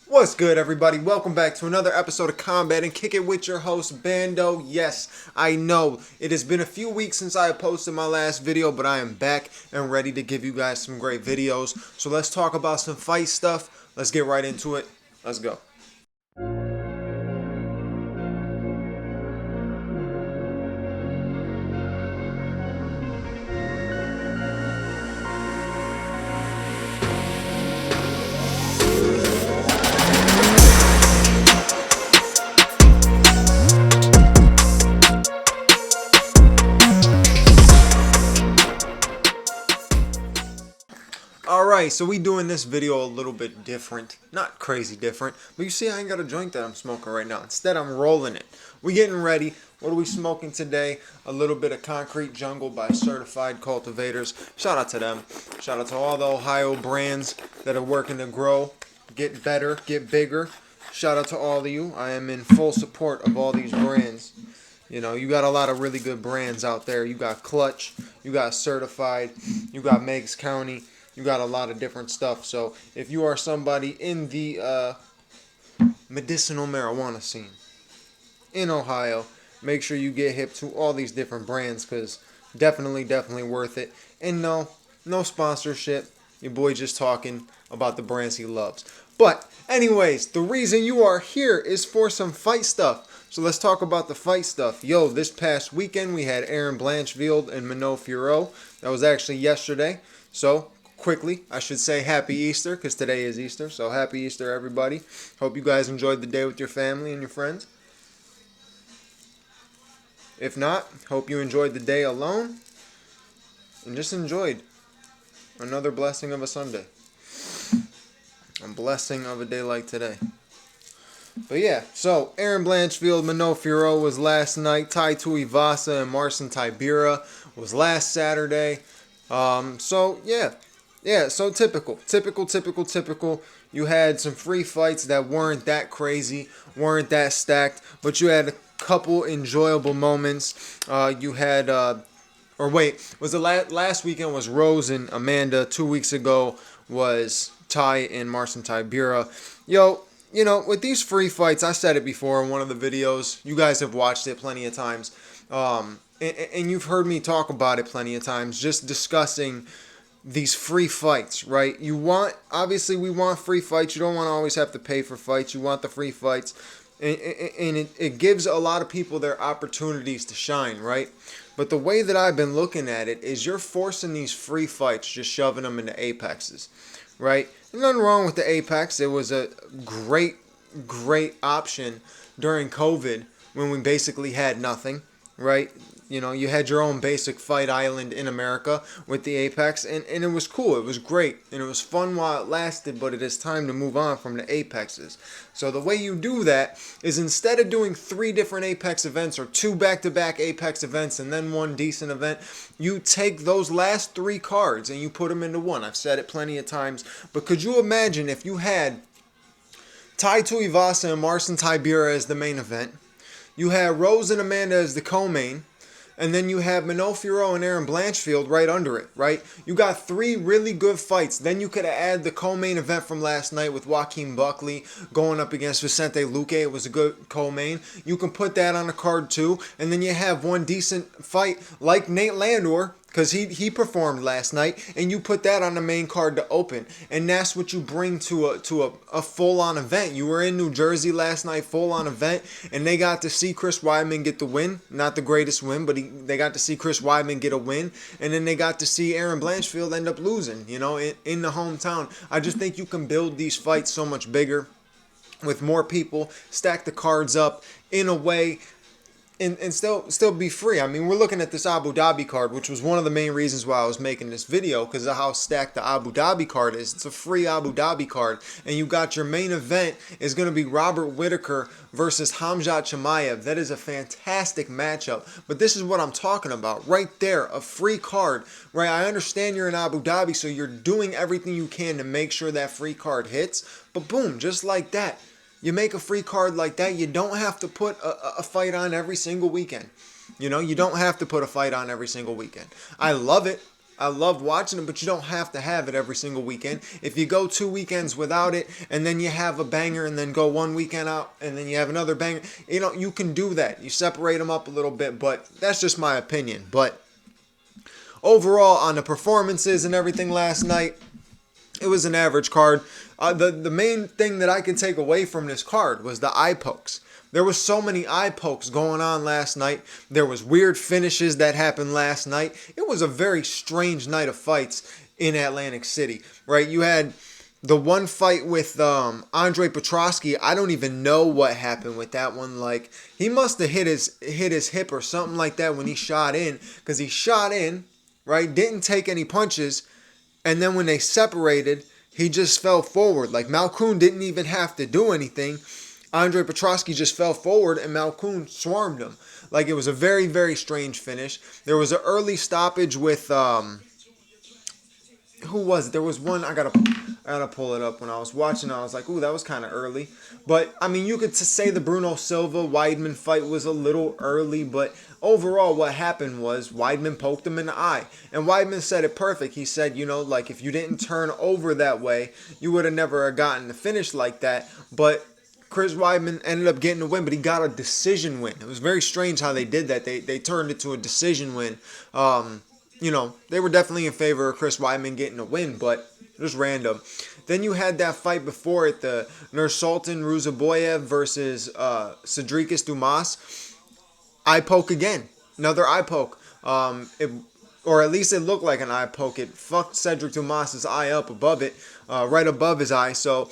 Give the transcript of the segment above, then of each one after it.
What's good, everybody? Welcome back to another episode of Combat and Kick It with your host, Bando. Yes, I know it has been a few weeks since I posted my last video, but I am back and ready to give you guys some great videos. So let's talk about some fight stuff. Let's get right into it. Let's go. Alright, so we doing this video a little bit different. Not crazy different, but you see I ain't got a joint that I'm smoking right now. Instead, I'm rolling it. We getting ready. What are we smoking today? A little bit of Concrete Jungle by Certified Cultivators. Shout out to them. Shout out to all the Ohio brands that are working to grow, get better, get bigger. Shout out to all of you. I am in full support of all these brands. You know, you got a lot of really good brands out there. You got Clutch, you got Certified, you got Meigs County. You got a lot of different stuff. So if you are somebody in the medicinal marijuana scene in Ohio, make sure you get hip to all these different brands, because definitely worth it. And no sponsorship. Your boy just talking about the brands he loves. But anyways, the reason you are here is for some fight stuff. So let's talk about the fight stuff. Yo, this past weekend we had Aaron Blanchfield and Minot Furo. That was actually yesterday. So quickly, I should say happy Easter, because today is Easter. So happy Easter, everybody. Hope you guys enjoyed the day with your family and your friends. If not, hope you enjoyed the day alone and just enjoyed another blessing of a Sunday. A blessing of a day like today. But yeah, so Aaron Blanchfield, Minot Furo was last night. Tai Tuivasa and Marcin Tybura was last Saturday. So so typical. You had some free fights that weren't that crazy, weren't that stacked, but you had a couple enjoyable moments. You had, was the last weekend was Rose and Amanda. 2 weeks ago was Ty and Marcin Tybura. Yo, you know, with these free fights, I said it before in one of the videos. You guys have watched it plenty of times. And you've heard me talk about it plenty of times, just discussing these free fights, right? Obviously we want free fights. You don't want to always have to pay for fights. You want the free fights. And it gives a lot of people their opportunities to shine, right? But the way that I've been looking at it is you're forcing these free fights, just shoving them into apexes, right? There's nothing wrong with the apex. It was a great option during COVID when we basically had nothing, right? You know, you had your own basic fight island in America with the Apex, and it was cool. It was great, and it was fun while it lasted, but it is time to move on from the Apexes. So the way you do that is, instead of doing 3 different Apex events or 2 back-to-back Apex events and then 1 decent event, you take those last 3 cards and you put them into one. I've said it plenty of times, but could you imagine if you had Tai Tuivasa and Marcin Tybura as the main event, you had Rose and Amanda as the co-main, and then you have Minot Furo and Aaron Blanchfield right under it, right? You got 3 really good fights. Then you could have added the co-main event from last night with Joaquin Buckley going up against Vicente Luque. It was a good co-main. You can put that on the card too. And then you have one decent fight like Nate Landor, because he performed last night, and you put that on the main card to open. And that's what you bring to a full-on event. You were in New Jersey last night, full-on event, and they got to see Chris Weidman get the win. Not the greatest win, but they got to see Chris Weidman get a win. And then they got to see Aaron Blanchfield end up losing, you know, in the hometown. I just think you can build these fights so much bigger with more people, stack the cards up in a way, and still be free. I mean, we're looking at this Abu Dhabi card, which was one of the main reasons why I was making this video, because of how stacked the Abu Dhabi card is. It's a free Abu Dhabi card, and you got your main event is going to be Robert Whitaker versus Khamzat Chimaev. That is a fantastic matchup, but this is what I'm talking about right there, a free card, right? I understand you're in Abu Dhabi, so you're doing everything you can to make sure that free card hits, but boom, just like that, you make a free card like that. You don't have to put a fight on every single weekend. You know, you don't have to put a fight on every single weekend. I love it. I love watching it, but you don't have to have it every single weekend. If you go 2 weekends without it, and then you have a banger, and then go one weekend out, and then you have another banger, you can do that. You separate them up a little bit, but that's just my opinion. But overall, on the performances and everything last night, it was an average card. The main thing that I could take away from this card was the eye pokes. There was so many eye pokes going on last night. There was weird finishes that happened last night. It was a very strange night of fights in Atlantic City, right? You had the one fight with Andre Petrosky. I don't even know what happened with that one. Like, he must have hit his hip or something like that when he shot in, because he shot in, right? Didn't take any punches, and then when they separated, he just fell forward. Like, Malkoun didn't even have to do anything. Andre Petrosky just fell forward and Malkoun swarmed him. Like, it was a very, very strange finish. There was an early stoppage with who was it? There was one, I gotta pull it up. When I was watching, I was like, ooh, that was kind of early. But I mean, you could say the Bruno Silva Weidman fight was a little early, but overall what happened was Weidman poked him in the eye. And Weidman said it perfect. He said, like, if you didn't turn over that way, you would have never gotten the finish like that. But Chris Weidman ended up getting the win, but he got a decision win. It was very strange how they did that. They turned it to a decision win. They were definitely in favor of Chris Weidman getting a win, but just random. Then you had that fight before it, the Nursultan Ruzaboyev versus Cedricus Dumas. Eye poke again. Another eye poke. Or at least it looked like an eye poke. It fucked Cedric Dumas' eye up above it, right above his eye. So,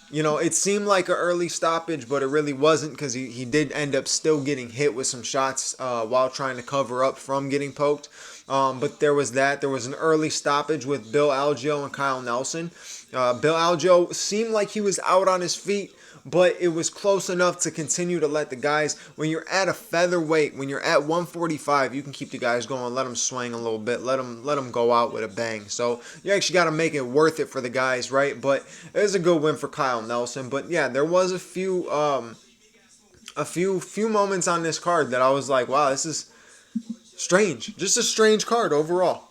it seemed like an early stoppage, but it really wasn't, because he did end up still getting hit with some shots while trying to cover up from getting poked. But there was that. There was an early stoppage with Bill Algeo and Kyle Nelson. Bill Algeo seemed like he was out on his feet, but it was close enough to continue to let the guys, when you're at a featherweight, when you're at 145, you can keep the guys going, let them swing a little bit, let them go out with a bang. So you actually got to make it worth it for the guys, right? But it was a good win for Kyle Nelson. But yeah, there was a few moments on this card that I was like, wow, this is strange. Just a strange card overall.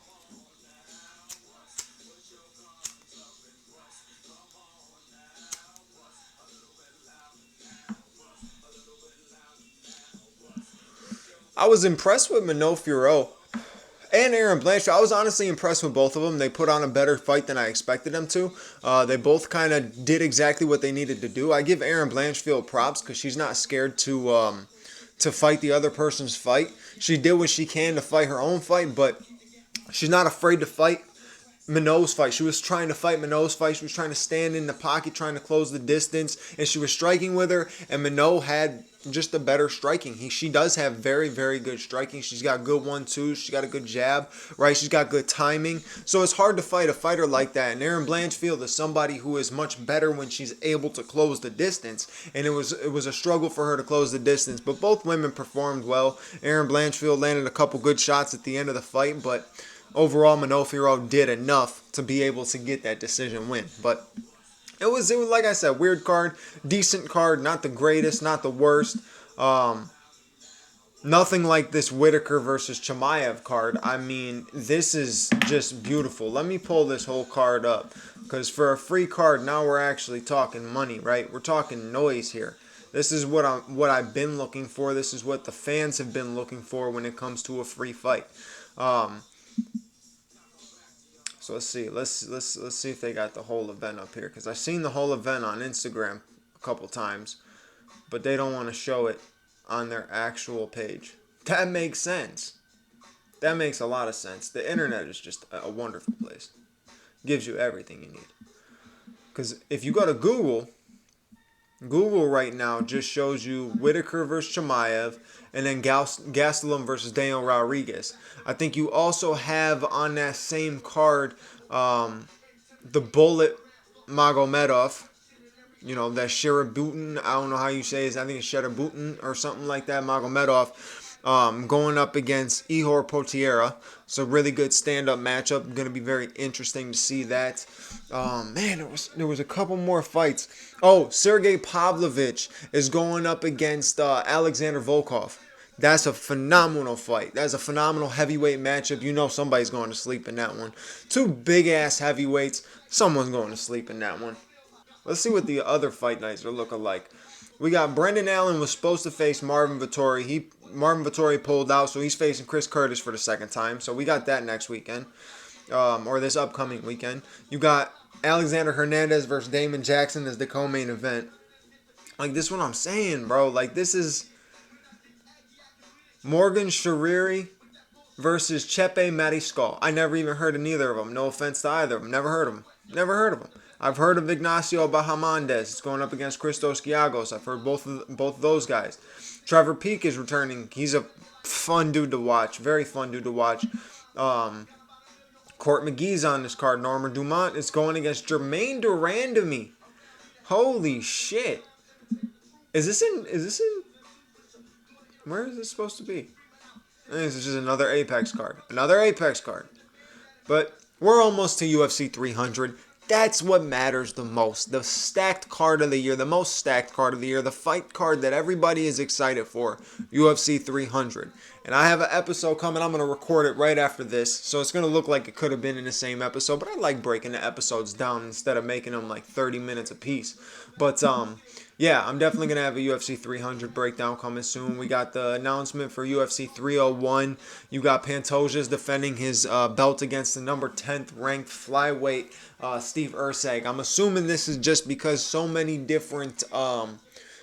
I was impressed with Manolo Fiorot and Aaron Blanchfield. I was honestly impressed with both of them. They put on a better fight than I expected them to. They both kind of did exactly what they needed to do. I give Aaron Blanchfield props because she's not scared to fight the other person's fight. She did what she can to fight her own fight, but she's not afraid to fight Minogue's fight. She was trying to fight Minogue's fight. She was trying to stand in the pocket, trying to close the distance, and she was striking with her, and Minogue had just a better striking. She does have very, very good striking. She's got good 1-2s. She's got a good jab, right? She's got good timing. So it's hard to fight a fighter like that. And Aaron Blanchfield is somebody who is much better when she's able to close the distance. And it was a struggle for her to close the distance. But both women performed well. Aaron Blanchfield landed a couple good shots at the end of the fight, but overall, Manolo Fiorot did enough to be able to get that decision win. But it was like I said, weird card, decent card, not the greatest, not the worst. Nothing like this Whitaker versus Chimaev card. I mean, this is just beautiful. Let me pull this whole card up, because for a free card, now we're actually talking money, right? We're talking noise here. This is what I've been looking for. This is what the fans have been looking for when it comes to a free fight. So let's see. Let's see if they got the whole event up here, because I've seen the whole event on Instagram a couple times, but they don't want to show it on their actual page. That makes sense. That makes a lot of sense. The internet is just a wonderful place. Gives you everything you need. Because if you go to Google right now just shows you Whitaker versus Chimaev, and then Gastelum versus Daniel Rodriguez. I think you also have on that same card the Bullet Magomedov, that Sharabutin, I don't know how you say it, I think it's Sharabutin or something like that, Magomedov, going up against Ihor Potieria. So really good stand-up matchup. Going to be very interesting to see that. Man, there was a couple more fights. Oh, Sergey Pavlovich is going up against Alexander Volkov. That's a phenomenal fight. That's a phenomenal heavyweight matchup. You know somebody's going to sleep in that one. Two big-ass heavyweights. Someone's going to sleep in that one. Let's see what the other fight nights are looking like. We got Brendan Allen was supposed to face Marvin Vettori. Marvin Vettori pulled out, so he's facing Chris Curtis for the second time. So we got that next weekend, or this upcoming weekend. You got Alexander Hernandez versus Damon Jackson as the co-main event. Like, this is what I'm saying, bro. Like, this is Morgan Shariri versus Chepe Mariscal. I never even heard of neither of them. No offense to either of them. Never heard of them. Never heard of them. I've heard of Ignacio Bahamondes. It's going up against Christos Giagos. I've heard both of those guys. Trevor Peake is returning. He's a fun dude to watch. Very fun dude to watch. Court McGee's on this card. Norma Dumont is going against Jermaine Durandamy. Holy shit. Is this in... Where is this supposed to be? This is just another Apex card. Another Apex card. But we're almost to UFC 300. That's what matters the most. The stacked card of the year. The most stacked card of the year. The fight card that everybody is excited for. UFC 300. And I have an episode coming. I'm going to record it right after this. So it's going to look like it could have been in the same episode. But I like breaking the episodes down instead of making them like 30 minutes a piece. But yeah, I'm definitely going to have a UFC 300 breakdown coming soon. We got the announcement for UFC 301. You got Pantoja's defending his belt against the number 10th ranked flyweight Steve Erceg. I'm assuming this is just because so many different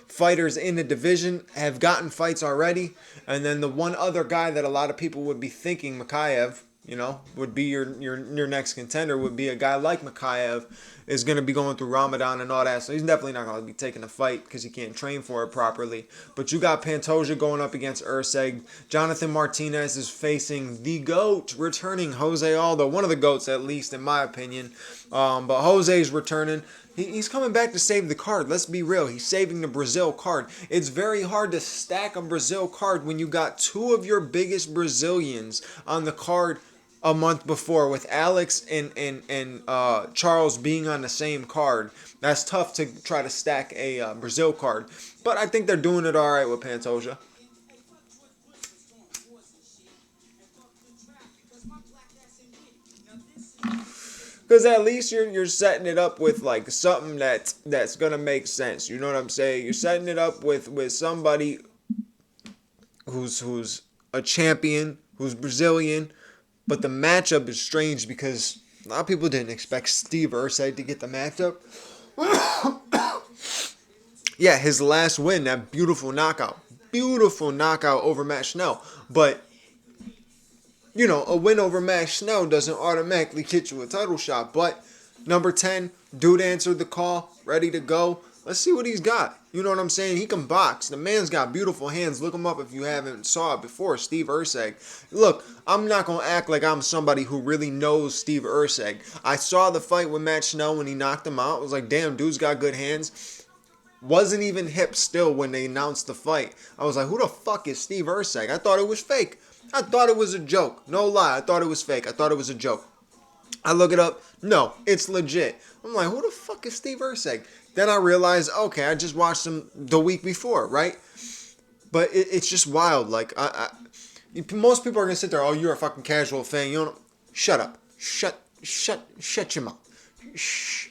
fighters in the division have gotten fights already. And then the one other guy that a lot of people would be thinking, Makayev, you know, would be your next contender, would be a guy like Makayev, is going to be going through Ramadan and all that. So he's definitely not going to be taking the fight because he can't train for it properly. But you got Pantoja going up against Erceg. Jonathan Martinez is facing the GOAT, returning Jose Aldo. One of the GOATs, at least, in my opinion. But Jose's returning. He's coming back to save the card. Let's be real. He's saving the Brazil card. It's very hard to stack a Brazil card when you got two of your biggest Brazilians on the card a month before, with Alex and Charles being on the same card. That's tough to try to stack a Brazil card. But I think they're doing it all right with Pantoja. Because at least you're setting it up with like something that's gonna make sense. You know what I'm saying? You're setting it up with somebody who's a champion, who's Brazilian. But the matchup is strange because a lot of people didn't expect Steve Erceg to get the matchup. Yeah, his last win, that beautiful knockout over Matt Schnell. But, you know, a win over Matt Schnell doesn't automatically get you a title shot. But number 10, dude answered the call, ready to go. Let's see what he's got. You know what I'm saying? He can box. The man's got beautiful hands. Look him up if you haven't saw it before. Steve Erceg. Look, I'm not going to act like I'm somebody who really knows Steve Erceg. I saw the fight with Matt Schnell when he knocked him out. I was like, damn, dude's got good hands. Wasn't even hip still when they announced the fight. I was like, who the fuck is Steve Erceg? I thought it was fake. I thought it was a joke. No lie. I thought it was fake. I thought it was a joke. I look it up. No, it's legit. I'm like, who the fuck is Steve Erceg? Then I realized, okay, I just watched him the week before, right? But it's just wild. Like, most people are going to sit there, oh, you're a fucking casual fan. You don't... Shut up. Shut your mouth. Shh.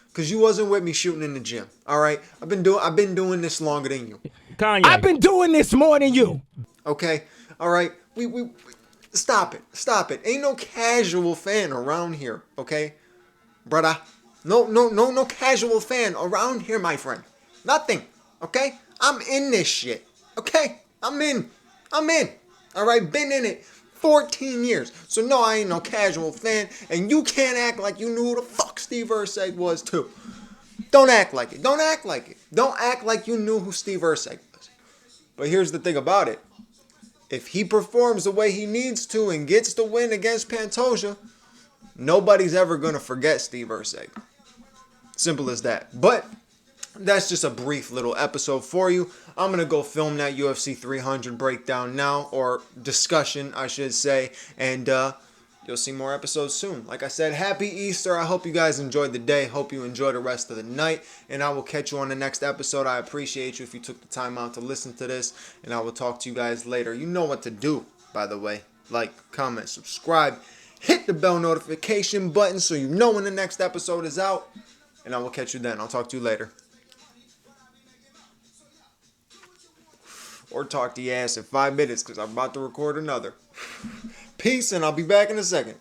Because you wasn't with me shooting in the gym, all right? I've been doing this longer than you. Kanye. I've been doing this more than you. Okay? All right? We stop it. Ain't no casual fan around here, okay? Brother. No casual fan around here, my friend. Nothing, okay? I'm in this shit, okay? I'm in. All right, been in it 14 years. So no, I ain't no casual fan, and you can't act like you knew who the fuck Steve Erceg was too. Don't act like it. Don't act like you knew who Steve Erceg was. But here's the thing about it. If he performs the way he needs to and gets the win against Pantoja, nobody's ever going to forget Steve Erceg. Simple as that. But that's just a brief little episode for you. I'm going to go film that UFC 300 breakdown now, or discussion, I should say. And you'll see more episodes soon. Like I said, happy Easter. I hope you guys enjoyed the day. Hope you enjoy the rest of the night. And I will catch you on the next episode. I appreciate you if you took the time out to listen to this. And I will talk to you guys later. You know what to do, by the way. Like, comment, subscribe. Hit the bell notification button so you know when the next episode is out. And I will catch you then. I'll talk to you later. Or talk to your ass in 5 minutes because I'm about to record another. Peace, and I'll be back in a second.